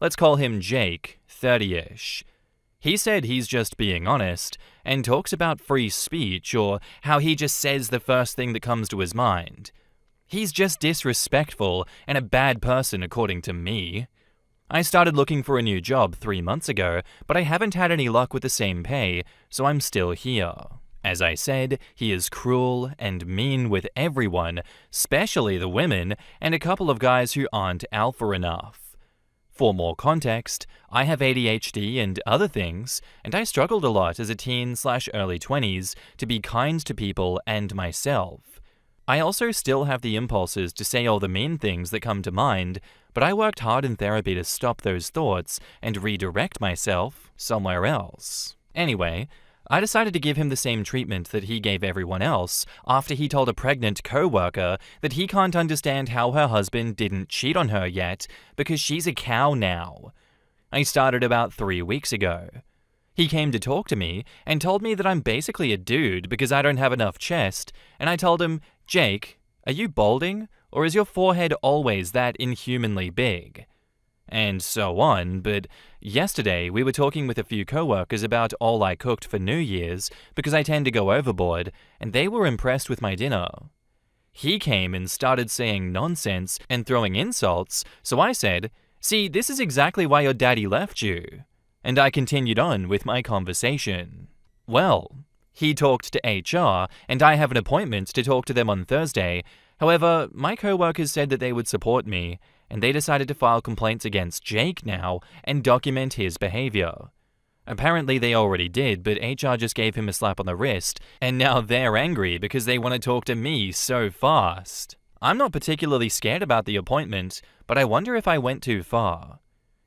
Let's call him Jake, 30-ish. He said he's just being honest and talks about free speech or how he just says the first thing that comes to his mind. He's just disrespectful and a bad person according to me. I started looking for a new job 3 months ago, but I haven't had any luck with the same pay, so I'm still here. As I said, he is cruel and mean with everyone, especially the women and a couple of guys who aren't alpha enough. For more context, I have ADHD and other things, and I struggled a lot as a teen/early 20s to be kind to people and myself. I also still have the impulses to say all the mean things that come to mind, but I worked hard in therapy to stop those thoughts and redirect myself somewhere else. Anyway, I decided to give him the same treatment that he gave everyone else after he told a pregnant co-worker that he can't understand how her husband didn't cheat on her yet because she's a cow now. I started about 3 weeks ago. He came to talk to me and told me that I'm basically a dude because I don't have enough chest, and I told him, Jake, are you balding, or is your forehead always that inhumanly big? And so on, but yesterday we were talking with a few coworkers about all I cooked for New Year's because I tend to go overboard, and they were impressed with my dinner. He came and started saying nonsense and throwing insults, so I said, see, this is exactly why your daddy left you. And I continued on with my conversation. Well, he talked to HR, and I have an appointment to talk to them on Thursday. However, my coworkers said that they would support me, and they decided to file complaints against Jake now and document his behavior. Apparently they already did, but HR just gave him a slap on the wrist, and now they're angry because they want to talk to me so fast. I'm not particularly scared about the appointment, but I wonder if I went too far.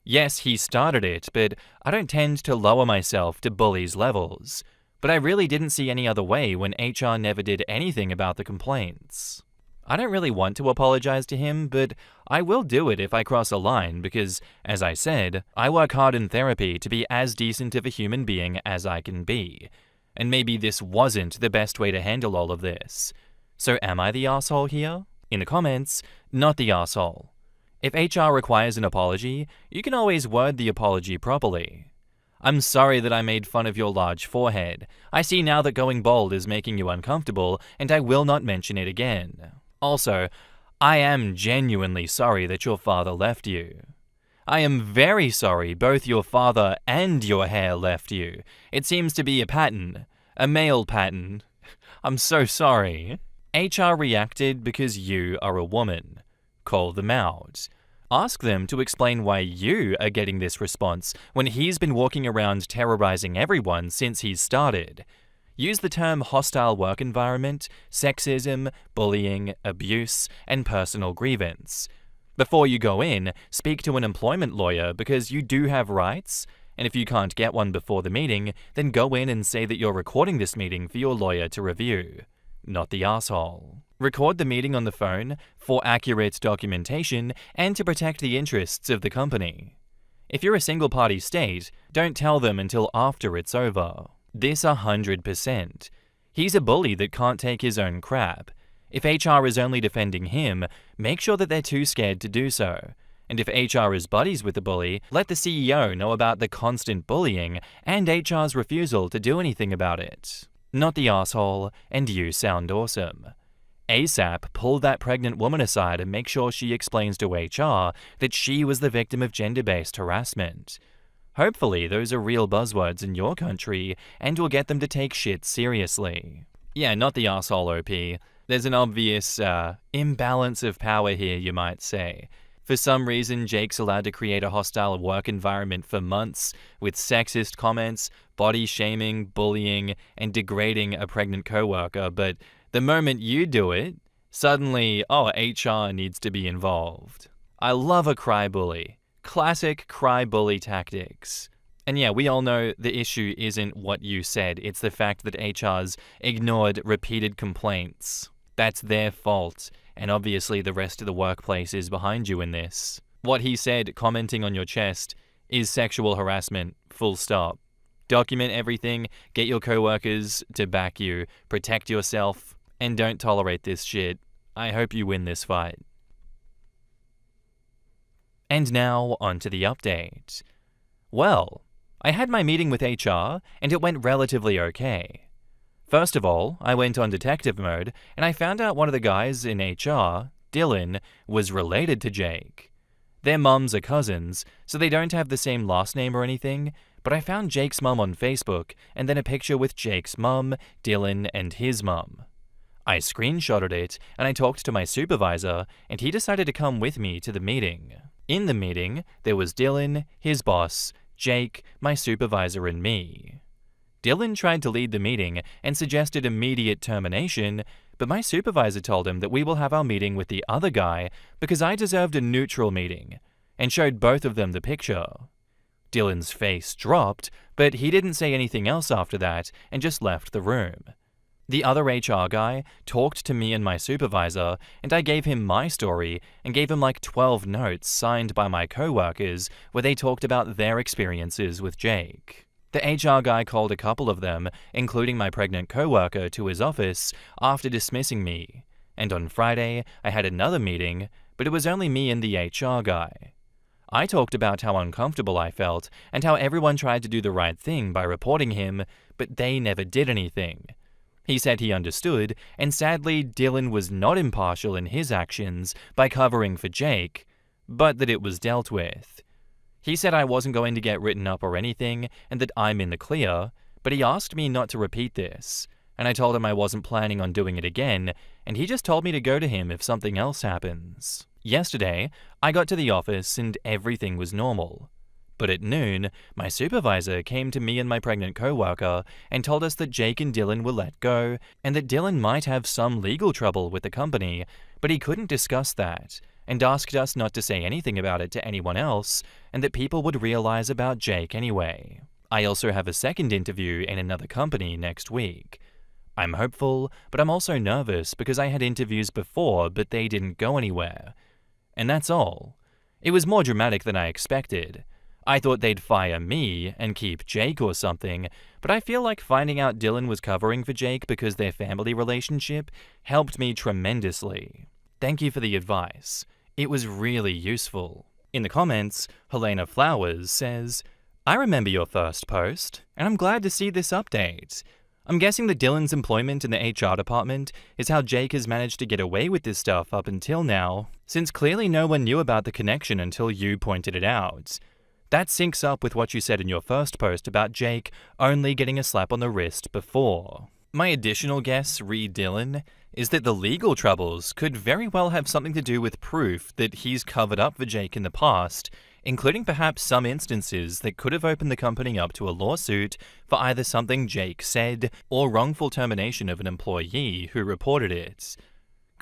Yes, he started it, but I don't tend to lower myself to bullies' levels. But I really didn't see any other way when HR never did anything about the complaints. I don't really want to apologize to him, but I will do it if I cross a line because, as I said, I work hard in therapy to be as decent of a human being as I can be. And maybe this wasn't the best way to handle all of this. So am I the asshole here? In the comments, not the asshole. If HR requires an apology, you can always word the apology properly. I'm sorry that I made fun of your large forehead. I see now that going bald is making you uncomfortable, and I will not mention it again. Also, I am genuinely sorry that your father left you. I am very sorry both your father and your hair left you. It seems to be a pattern, a male pattern. I'm so sorry. HR reacted because you are a woman. Call them out. Ask them to explain why you are getting this response when he's been walking around terrorizing everyone since he's started. Use the term hostile work environment, sexism, bullying, abuse, and personal grievance. Before you go in, speak to an employment lawyer because you do have rights, and if you can't get one before the meeting, then go in and say that you're recording this meeting for your lawyer to review. Not the asshole. Record the meeting on the phone for accurate documentation and to protect the interests of the company. If you're a single-party state, don't tell them until after it's over. This 100%. He's a bully that can't take his own crap. If HR is only defending him, make sure that they're too scared to do so. And if HR is buddies with the bully, let the CEO know about the constant bullying and HR's refusal to do anything about it. Not the asshole, and you sound awesome. ASAP, pull that pregnant woman aside and make sure she explains to HR that she was the victim of gender-based harassment. Hopefully, those are real buzzwords in your country and will get them to take shit seriously. Yeah, not the asshole OP. There's an obvious imbalance of power here, you might say. For some reason, Jake's allowed to create a hostile work environment for months with sexist comments, body shaming, bullying, and degrading a pregnant coworker, but the moment you do it, suddenly, HR needs to be involved. I love a cry bully. Classic cry bully tactics. And yeah, we all know the issue isn't what you said, it's the fact that HR's ignored repeated complaints. That's their fault, and obviously the rest of the workplace is behind you in this. What he said, commenting on your chest, is sexual harassment, full stop. Document everything, get your coworkers to back you, protect yourself, and don't tolerate this shit. I hope you win this fight. And now, on to the update. Well, I had my meeting with HR, and it went relatively okay. First of all, I went on detective mode, and I found out one of the guys in HR, Dylan, was related to Jake. Their mums are cousins, so they don't have the same last name or anything, but I found Jake's mum on Facebook, and then a picture with Jake's mum, Dylan, and his mum. I screenshotted it, and I talked to my supervisor, and he decided to come with me to the meeting. In the meeting, there was Dylan, his boss, Jake, my supervisor, and me. Dylan tried to lead the meeting and suggested immediate termination, but my supervisor told him that we will have our meeting with the other guy because I deserved a neutral meeting, and showed both of them the picture. Dylan's face dropped, but he didn't say anything else after that and just left the room. The other HR guy talked to me and my supervisor, and I gave him my story and gave him like 12 notes signed by my co-workers where they talked about their experiences with Jake. The HR guy called a couple of them, including my pregnant co-worker, to his office after dismissing me. And on Friday, I had another meeting, but it was only me and the HR guy. I talked about how uncomfortable I felt and how everyone tried to do the right thing by reporting him, but they never did anything. He said he understood, and sadly, Dylan was not impartial in his actions by covering for Jake, but that it was dealt with. He said I wasn't going to get written up or anything, and that I'm in the clear, but he asked me not to repeat this, and I told him I wasn't planning on doing it again, and he just told me to go to him if something else happens. Yesterday, I got to the office and everything was normal. But at noon, my supervisor came to me and my pregnant co-worker and told us that Jake and Dylan were let go, and that Dylan might have some legal trouble with the company, but he couldn't discuss that, and asked us not to say anything about it to anyone else, and that people would realize about Jake anyway. I also have a second interview in another company next week. I'm hopeful, but I'm also nervous because I had interviews before, but they didn't go anywhere. And that's all. It was more dramatic than I expected. I thought they'd fire me and keep Jake or something, but I feel like finding out Dylan was covering for Jake because their family relationship helped me tremendously. Thank you for the advice. It was really useful. In the comments, Helena Flowers says, I remember your first post, and I'm glad to see this update. I'm guessing that Dylan's employment in the HR department is how Jake has managed to get away with this stuff up until now, since clearly no one knew about the connection until you pointed it out. That syncs up with what you said in your first post about Jake only getting a slap on the wrist before. My additional guess, read Dylan, is that the legal troubles could very well have something to do with proof that he's covered up for Jake in the past, including perhaps some instances that could have opened the company up to a lawsuit for either something Jake said or wrongful termination of an employee who reported it.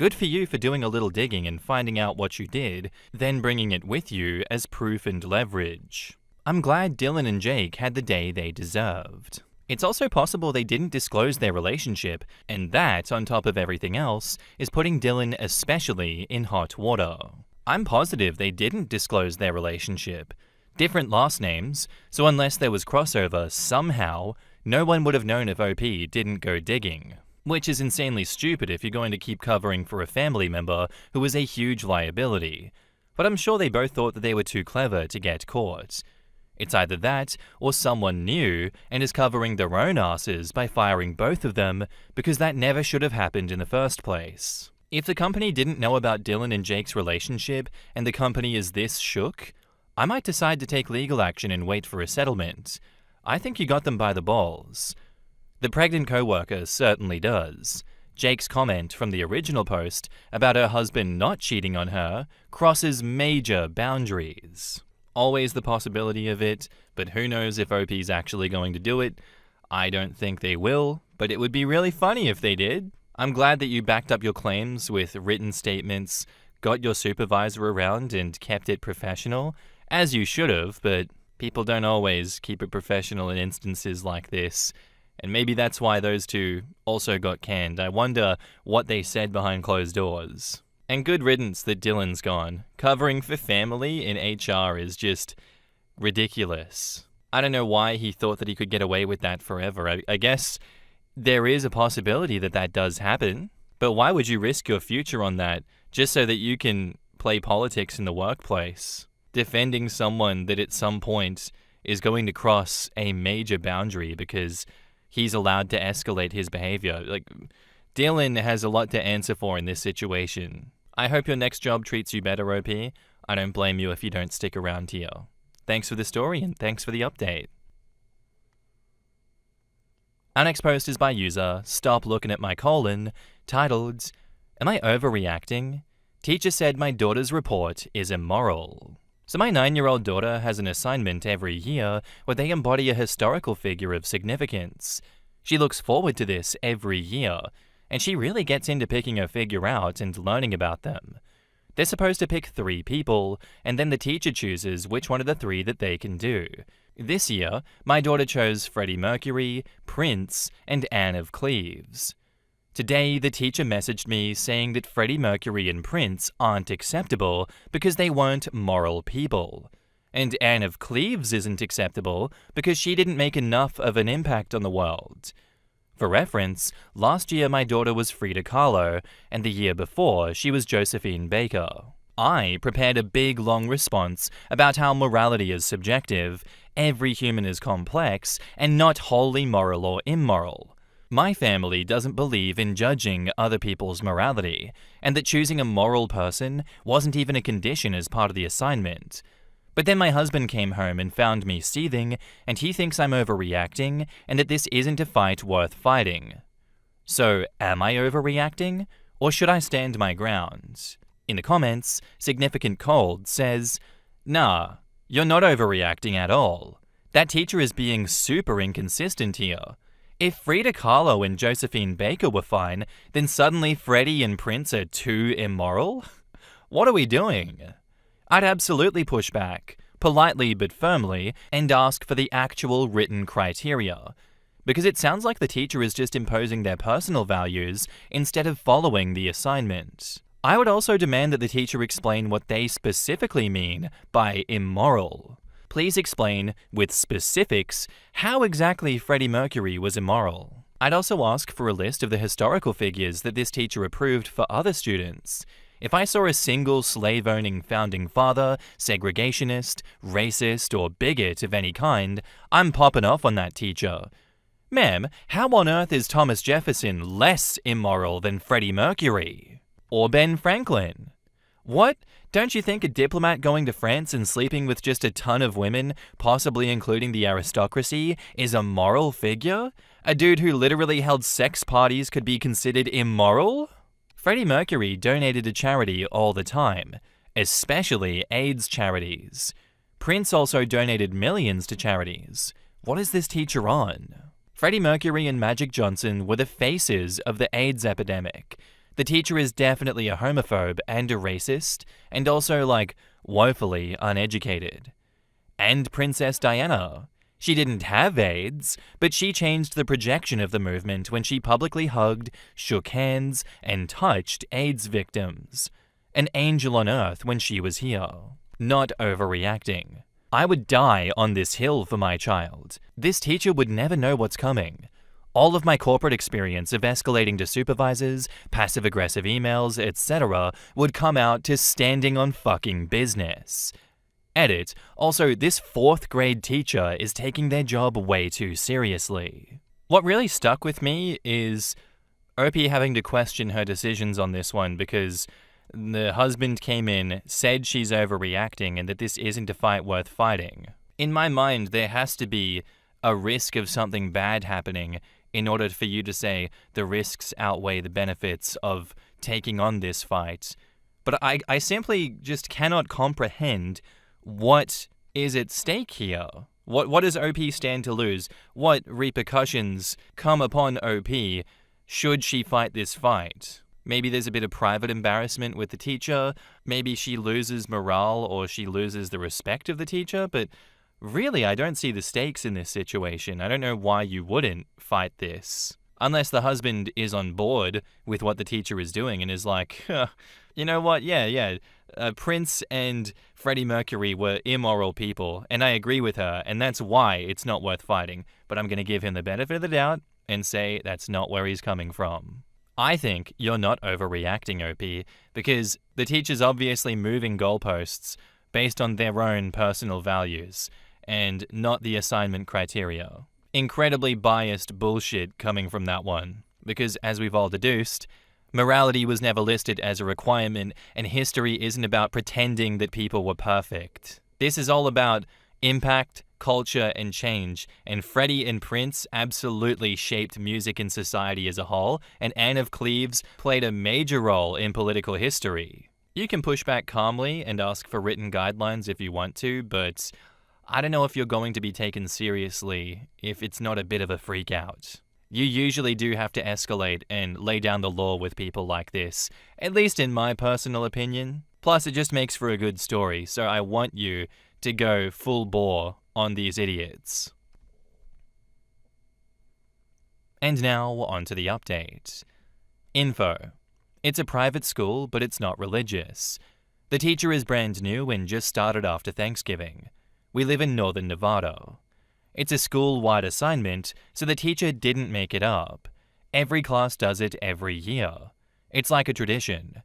Good for you for doing a little digging and finding out what you did, then bringing it with you as proof and leverage. I'm glad Dylan and Jake had the day they deserved. It's also possible they didn't disclose their relationship, and that, on top of everything else, is putting Dylan especially in hot water. I'm positive they didn't disclose their relationship. Different last names, so unless there was crossover somehow, no one would have known if OP didn't go digging. Which is insanely stupid if you're going to keep covering for a family member who is a huge liability. But I'm sure they both thought that they were too clever to get caught. It's either that, or someone new and is covering their own asses by firing both of them, because that never should have happened in the first place. If the company didn't know about Dylan and Jake's relationship, and the company is this shook, I might decide to take legal action and wait for a settlement. I think you got them by the balls. The pregnant co-worker certainly does. Jake's comment from the original post about her husband not cheating on her crosses major boundaries. Always the possibility of it, but who knows if OP's actually going to do it. I don't think they will, but it would be really funny if they did. I'm glad that you backed up your claims with written statements, got your supervisor around and kept it professional, as you should have, but people don't always keep it professional in instances like this. And maybe that's why those two also got canned. I wonder what they said behind closed doors. And good riddance that Dylan's gone. Covering for family in HR is just ridiculous. I don't know why he thought that he could get away with that forever. I guess there is a possibility that that does happen. But why would you risk your future on that just so that you can play politics in the workplace? defending someone that at some point is going to cross a major boundary because he's allowed to escalate his behavior. Like, Dylan has a lot to answer for in this situation. I hope your next job treats you better, OP. I don't blame you if you don't stick around here. Thanks for the story and thanks for the update. Our next post is by user Stop Looking at My Colon, titled, Am I overreacting? Teacher said my daughter's report is immoral. So my 9-year-old daughter has an assignment every year where they embody a historical figure of significance. She looks forward to this every year, and she really gets into picking a figure out and learning about them. They're supposed to pick 3 people, and then the teacher chooses which one of the 3 that they can do. This year, my daughter chose Freddie Mercury, Prince, and Anne of Cleves. Today, the teacher messaged me saying that Freddie Mercury and Prince aren't acceptable because they weren't moral people. And Anne of Cleves isn't acceptable because she didn't make enough of an impact on the world. For reference, last year my daughter was Frida Kahlo, and the year before she was Josephine Baker. I prepared a big long response about how morality is subjective, every human is complex, and not wholly moral or immoral. My family doesn't believe in judging other people's morality, and that choosing a moral person wasn't even a condition as part of the assignment. But then my husband came home and found me seething, and he thinks I'm overreacting, and that this isn't a fight worth fighting. So, am I overreacting? Or should I stand my ground? In the comments, Significant Cold says, Nah, you're not overreacting at all. That teacher is being super inconsistent here. If Frida Kahlo and Josephine Baker were fine, then suddenly Freddie and Prince are too immoral? What are we doing? I'd absolutely push back, politely but firmly, and ask for the actual written criteria. Because it sounds like the teacher is just imposing their personal values instead of following the assignment. I would also demand that the teacher explain what they specifically mean by immoral. Please explain, with specifics, how exactly Freddie Mercury was immoral. I'd also ask for a list of the historical figures that this teacher approved for other students. If I saw a single slave-owning founding father, segregationist, racist, or bigot of any kind, I'm popping off on that teacher. Ma'am, how on earth is Thomas Jefferson less immoral than Freddie Mercury? Or Ben Franklin? What? Don't you think a diplomat going to France and sleeping with just a ton of women, possibly including the aristocracy, is a moral figure? A dude who literally held sex parties could be considered immoral? Freddie Mercury donated to charity all the time, especially AIDS charities. Prince also donated millions to charities. What is this teacher on? Freddie Mercury and Magic Johnson were the faces of the AIDS epidemic. The teacher is definitely a homophobe and a racist, and also, woefully uneducated. And Princess Diana. She didn't have AIDS, but she changed the projection of the movement when she publicly hugged, shook hands, and touched AIDS victims. An angel on earth when she was here. Not overreacting. I would die on this hill for my child. This teacher would never know what's coming. All of my corporate experience of escalating to supervisors, passive-aggressive emails, etc. would come out to standing on fucking business. Edit. Also, this 4th grade teacher is taking their job way too seriously. What really stuck with me is Opie having to question her decisions on this one because the husband came in, said she's overreacting and that this isn't a fight worth fighting. In my mind, there has to be a risk of something bad happening in order for you to say the risks outweigh the benefits of taking on this fight. But I simply just cannot comprehend what is at stake here. What does OP stand to lose? What repercussions come upon OP should she fight this fight? Maybe there's a bit of private embarrassment with the teacher. Maybe she loses morale or she loses the respect of the teacher. But really, I don't see the stakes in this situation. I don't know why you wouldn't fight this. Unless the husband is on board with what the teacher is doing and is like, you know what, Prince and Freddie Mercury were immoral people, and I agree with her, and that's why it's not worth fighting. But I'm going to give him the benefit of the doubt and say that's not where he's coming from. I think you're not overreacting, OP, because the teacher's obviously moving goalposts based on their own personal values and not the assignment criteria. Incredibly biased bullshit coming from that one, because as we've all deduced, morality was never listed as a requirement, and history isn't about pretending that people were perfect. This is all about impact, culture, and change, and Freddie and Prince absolutely shaped music and society as a whole, and Anne of Cleves played a major role in political history. You can push back calmly and ask for written guidelines if you want to, but I don't know if you're going to be taken seriously if it's not a bit of a freak out. You usually do have to escalate and lay down the law with people like this, at least in my personal opinion. Plus, it just makes for a good story, so I want you to go full bore on these idiots. And now, on to the update. Info. It's a private school, but it's not religious. The teacher is brand new and just started after Thanksgiving. We live in northern Nevada. It's a school-wide assignment, so the teacher didn't make it up. Every class does it every year. It's like a tradition.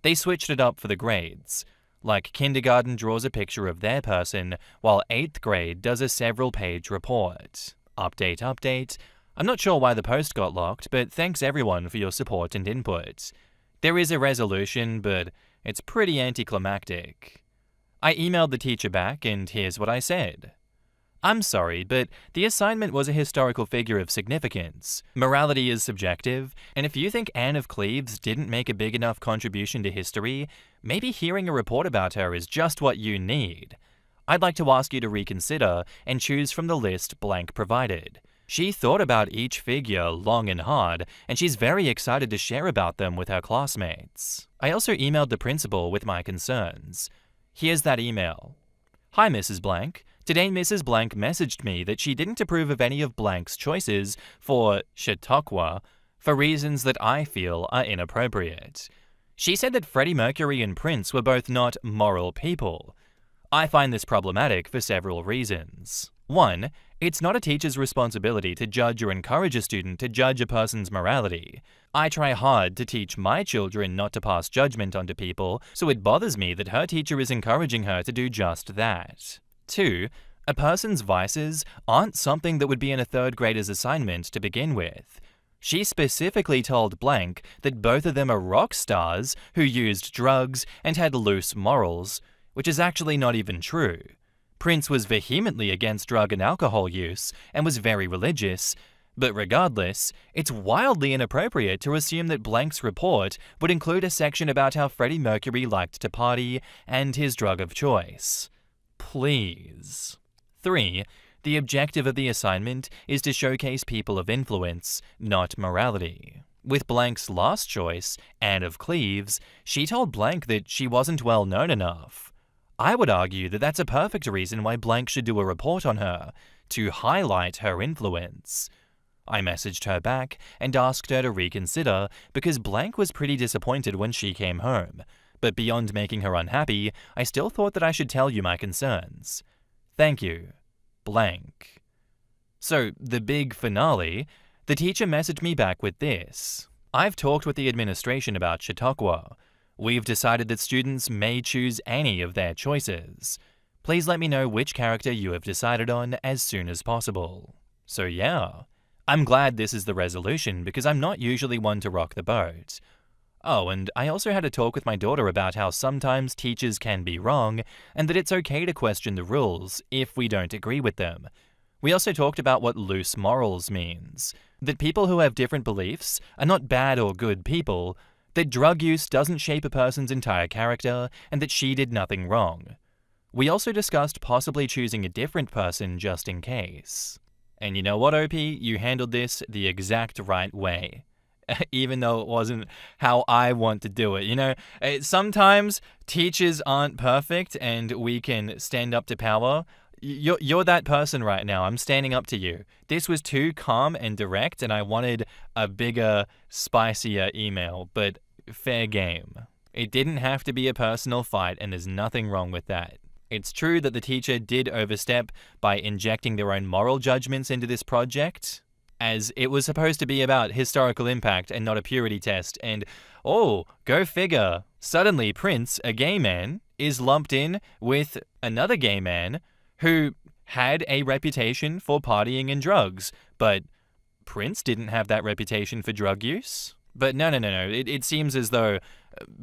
They switched it up for the grades. Like kindergarten draws a picture of their person, while 8th grade does a several-page report. Update. I'm not sure why the post got locked, but thanks everyone for your support and input. There is a resolution, but it's pretty anticlimactic. I emailed the teacher back, and here's what I said. I'm sorry, but the assignment was a historical figure of significance. Morality is subjective, and if you think Anne of Cleves didn't make a big enough contribution to history, maybe hearing a report about her is just what you need. I'd like to ask you to reconsider and choose from the list blank provided. She thought about each figure long and hard, and she's very excited to share about them with her classmates. I also emailed the principal with my concerns. Here's that email. Hi, Mrs. Blank. Today, Mrs. Blank messaged me that she didn't approve of any of Blank's choices for Chautauqua for reasons that I feel are inappropriate. She said that Freddie Mercury and Prince were both not moral people. I find this problematic for several reasons. 1. It's not a teacher's responsibility to judge or encourage a student to judge a person's morality. I try hard to teach my children not to pass judgment onto people, so it bothers me that her teacher is encouraging her to do just that. 2. A person's vices aren't something that would be in a 3rd grader's assignment to begin with. She specifically told Blank that both of them are rock stars who used drugs and had loose morals, which is actually not even true. Prince was vehemently against drug and alcohol use and was very religious, but regardless, it's wildly inappropriate to assume that Blank's report would include a section about how Freddie Mercury liked to party and his drug of choice. Please. 3. The objective of the assignment is to showcase people of influence, not morality. With Blank's last choice, Anne of Cleves, she told Blank that she wasn't well known enough. I would argue that that's a perfect reason why Blank should do a report on her, to highlight her influence. I messaged her back and asked her to reconsider because Blank was pretty disappointed when she came home, but beyond making her unhappy, I still thought that I should tell you my concerns. Thank you. Blank. So, the big finale, the teacher messaged me back with this. I've talked with the administration about Chautauqua. We've decided that students may choose any of their choices. Please let me know which character you have decided on as soon as possible. So yeah, I'm glad this is the resolution because I'm not usually one to rock the boat. Oh, and I also had a talk with my daughter about how sometimes teachers can be wrong and that it's okay to question the rules if we don't agree with them. We also talked about what loose morals means, that people who have different beliefs are not bad or good people, that drug use doesn't shape a person's entire character, and that she did nothing wrong. We also discussed possibly choosing a different person just in case. And you know what, OP? You handled this the exact right way. Even though it wasn't how I want to do it. You know, sometimes teachers aren't perfect and we can stand up to power. You're that person right now. I'm standing up to you. This was too calm and direct, and I wanted a bigger, spicier email, but fair game. It didn't have to be a personal fight, and there's nothing wrong with that. It's true that the teacher did overstep by injecting their own moral judgments into this project, as it was supposed to be about historical impact and not a purity test. And, oh, go figure, suddenly Prince, a gay man, is lumped in with another gay man who had a reputation for partying and drugs, but Prince didn't have that reputation for drug use. But no. It seems as though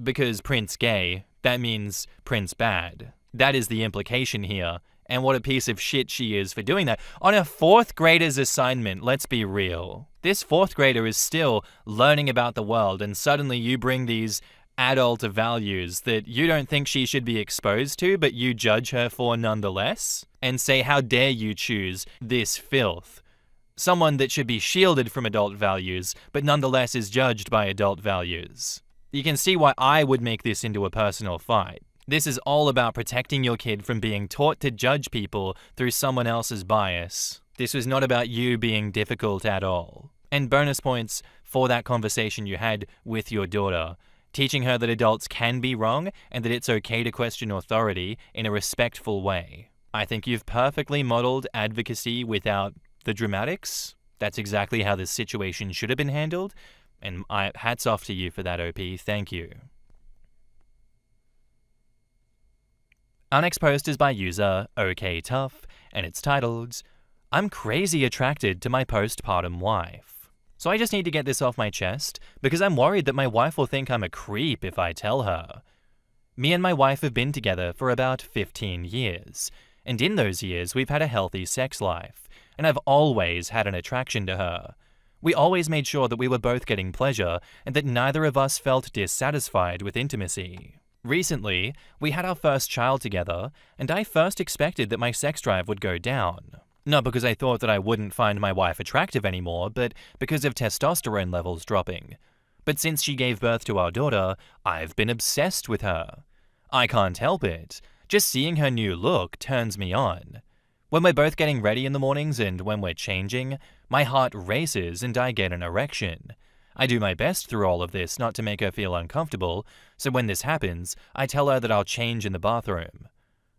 because Prince gay, that means Prince bad. That is the implication here. And what a piece of shit she is for doing that. On a 4th grader's assignment, let's be real. This 4th grader is still learning about the world, and suddenly you bring these adult values that you don't think she should be exposed to, but you judge her for nonetheless, and say, how dare you choose this filth? Someone that should be shielded from adult values, but nonetheless is judged by adult values. You can see why I would make this into a personal fight. This is all about protecting your kid from being taught to judge people through someone else's bias. This was not about you being difficult at all. And bonus points for that conversation you had with your daughter, teaching her that adults can be wrong and that it's okay to question authority in a respectful way. I think you've perfectly modeled advocacy without the dramatics. That's exactly how this situation should have been handled, and hats off to you for that, OP. Thank you. Our next post is by user OKTough, and it's titled, "I'm crazy attracted to my postpartum wife." So I just need to get this off my chest because I'm worried that my wife will think I'm a creep if I tell her. Me and my wife have been together for about 15 years, and in those years we've had a healthy sex life, and I've always had an attraction to her. We always made sure that we were both getting pleasure and that neither of us felt dissatisfied with intimacy. Recently, we had our first child together, and I first expected that my sex drive would go down. Not because I thought that I wouldn't find my wife attractive anymore, but because of testosterone levels dropping. But since she gave birth to our daughter, I've been obsessed with her. I can't help it. Just seeing her new look turns me on. When we're both getting ready in the mornings and when we're changing, my heart races and I get an erection. I do my best through all of this not to make her feel uncomfortable, so when this happens, I tell her that I'll change in the bathroom.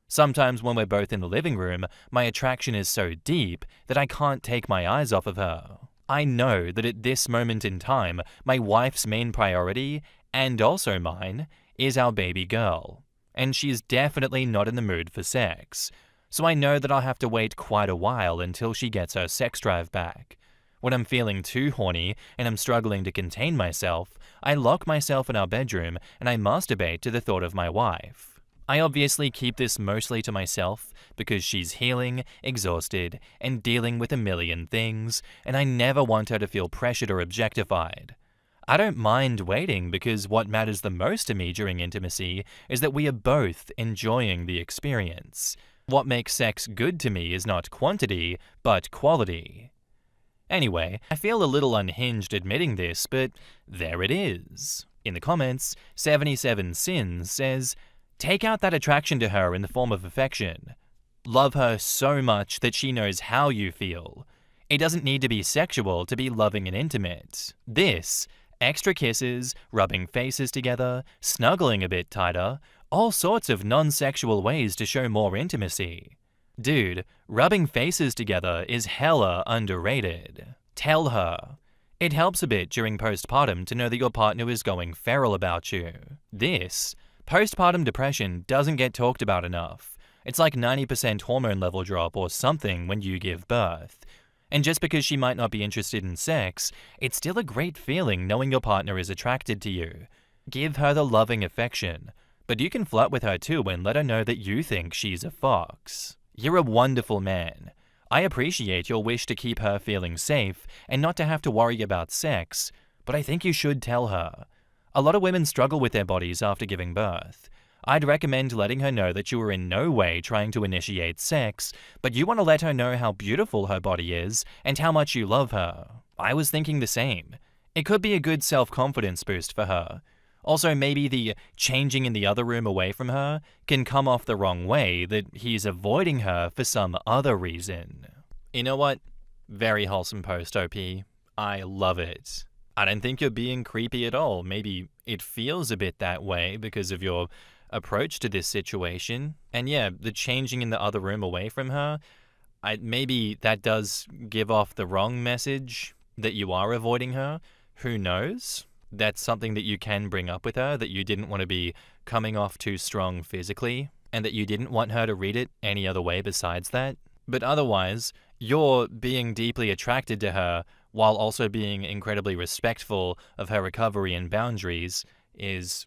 Sometimes when we're both in the living room, my attraction is so deep that I can't take my eyes off of her. I know that at this moment in time, my wife's main priority, and also mine, is our baby girl. And she's definitely not in the mood for sex. So I know that I'll have to wait quite a while until she gets her sex drive back. When I'm feeling too horny and I'm struggling to contain myself, I lock myself in our bedroom and I masturbate to the thought of my wife. I obviously keep this mostly to myself because she's healing, exhausted, and dealing with a million things, and I never want her to feel pressured or objectified. I don't mind waiting because what matters the most to me during intimacy is that we are both enjoying the experience. What makes sex good to me is not quantity, but quality. Anyway, I feel a little unhinged admitting this, but there it is. In the comments, 77 Sins says, "Take out that attraction to her in the form of affection. Love her so much that she knows how you feel. It doesn't need to be sexual to be loving and intimate. This, extra kisses, rubbing faces together, snuggling a bit tighter, all sorts of non-sexual ways to show more intimacy. Dude, rubbing faces together is hella underrated. Tell her. It helps a bit during postpartum to know that your partner is going feral about you. This, postpartum depression doesn't get talked about enough. It's like 90% hormone level drop or something when you give birth. And just because she might not be interested in sex, it's still a great feeling knowing your partner is attracted to you. Give her the loving affection. But you can flirt with her too and let her know that you think she's a fox. You're a wonderful man. I appreciate your wish to keep her feeling safe and not to have to worry about sex, but I think you should tell her. A lot of women struggle with their bodies after giving birth. I'd recommend letting her know that you are in no way trying to initiate sex, but you want to let her know how beautiful her body is and how much you love her. I was thinking the same. It could be a good self-confidence boost for her. Also, maybe the changing in the other room away from her can come off the wrong way, that he's avoiding her for some other reason. You know what? Very wholesome post, OP. I love it. I don't think you're being creepy at all. Maybe it feels a bit that way because of your approach to this situation. And yeah, the changing in the other room away from her, maybe that does give off the wrong message that you are avoiding her. Who knows? That's something that you can bring up with her, that you didn't want to be coming off too strong physically, and that you didn't want her to read it any other way besides that. But otherwise, you're being deeply attracted to her while also being incredibly respectful of her recovery and boundaries is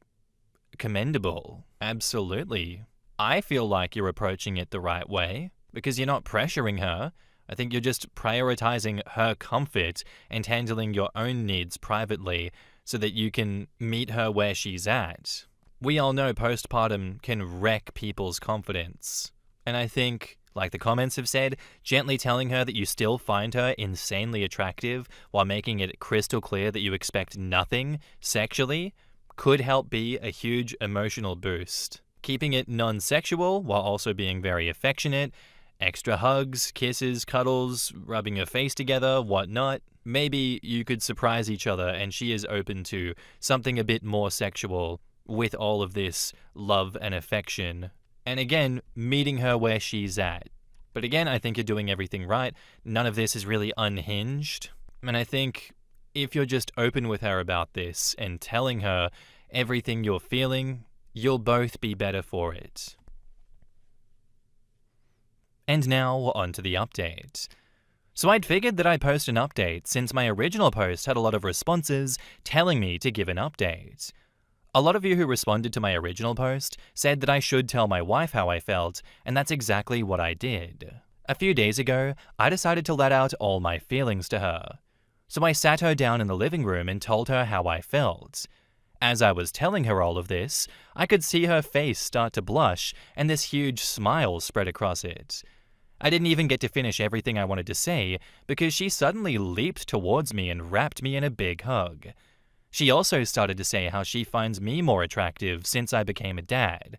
commendable. Absolutely. I feel like you're approaching it the right way because you're not pressuring her. I think you're just prioritizing her comfort and handling your own needs privately so that you can meet her where she's at. We all know postpartum can wreck people's confidence. And I think, like the comments have said, gently telling her that you still find her insanely attractive while making it crystal clear that you expect nothing sexually could help be a huge emotional boost. Keeping it non-sexual while also being very affectionate, extra hugs, kisses, cuddles, rubbing your face together, whatnot. Maybe you could surprise each other and she is open to something a bit more sexual with all of this love and affection. And again, meeting her where she's at. But again, I think you're doing everything right. None of this is really unhinged. And I think if you're just open with her about this and telling her everything you're feeling, you'll both be better for it. And now, on to the update. So I'd figured that I'd post an update since my original post had a lot of responses telling me to give an update. A lot of you who responded to my original post said that I should tell my wife how I felt, and that's exactly what I did. A few days ago, I decided to let out all my feelings to her. So I sat her down in the living room and told her how I felt. As I was telling her all of this, I could see her face start to blush and this huge smile spread across it. I didn't even get to finish everything I wanted to say because she suddenly leaped towards me and wrapped me in a big hug. She also started to say how she finds me more attractive since I became a dad.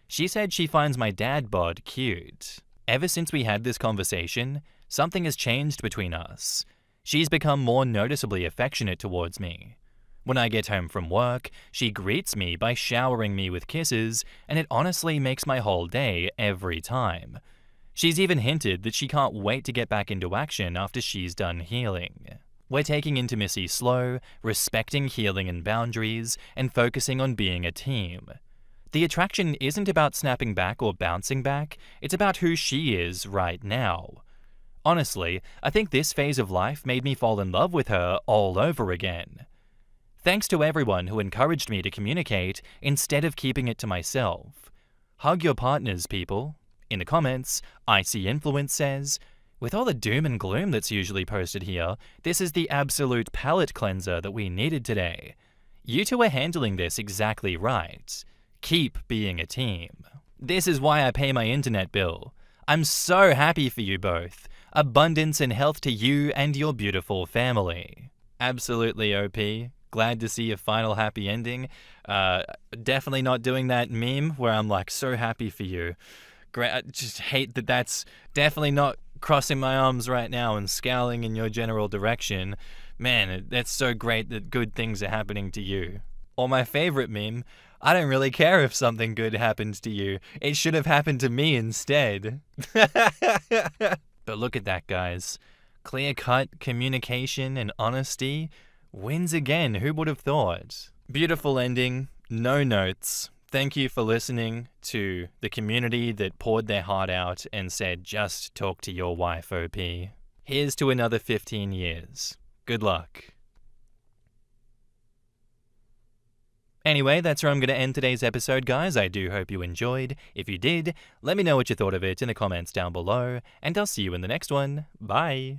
She said she finds my dad bod cute. Ever since we had this conversation, something has changed between us. She's become more noticeably affectionate towards me. When I get home from work, she greets me by showering me with kisses, and it honestly makes my whole day every time. She's even hinted that she can't wait to get back into action after she's done healing. We're taking intimacy slow, respecting healing and boundaries, and focusing on being a team. The attraction isn't about snapping back or bouncing back, it's about who she is right now. Honestly, I think this phase of life made me fall in love with her all over again. Thanks to everyone who encouraged me to communicate instead of keeping it to myself. Hug your partners, people. In the comments, Icy Influence says, with all the doom and gloom that's usually posted here, this is the absolute palate cleanser that we needed today. You two are handling this exactly right. Keep being a team. This is why I pay my internet bill. I'm so happy for you both. Abundance and health to you and your beautiful family. Absolutely, OP. Glad to see a final happy ending. Definitely not doing that meme where I'm like, so happy for you. Great. I just hate that that's definitely not crossing my arms right now and scowling in your general direction. Man, that's so great that good things are happening to you. Or my favorite meme, I don't really care if something good happens to you. It should have happened to me instead. But look at that, guys. Clear-cut communication and honesty wins again. Who would have thought? Beautiful ending. No notes. Thank you for listening to the community that poured their heart out and said, just talk to your wife, OP. Here's to another 15 years. Good luck. Anyway, that's where I'm going to end today's episode, guys. I do hope you enjoyed. If you did, let me know what you thought of it in the comments down below, and I'll see you in the next one. Bye.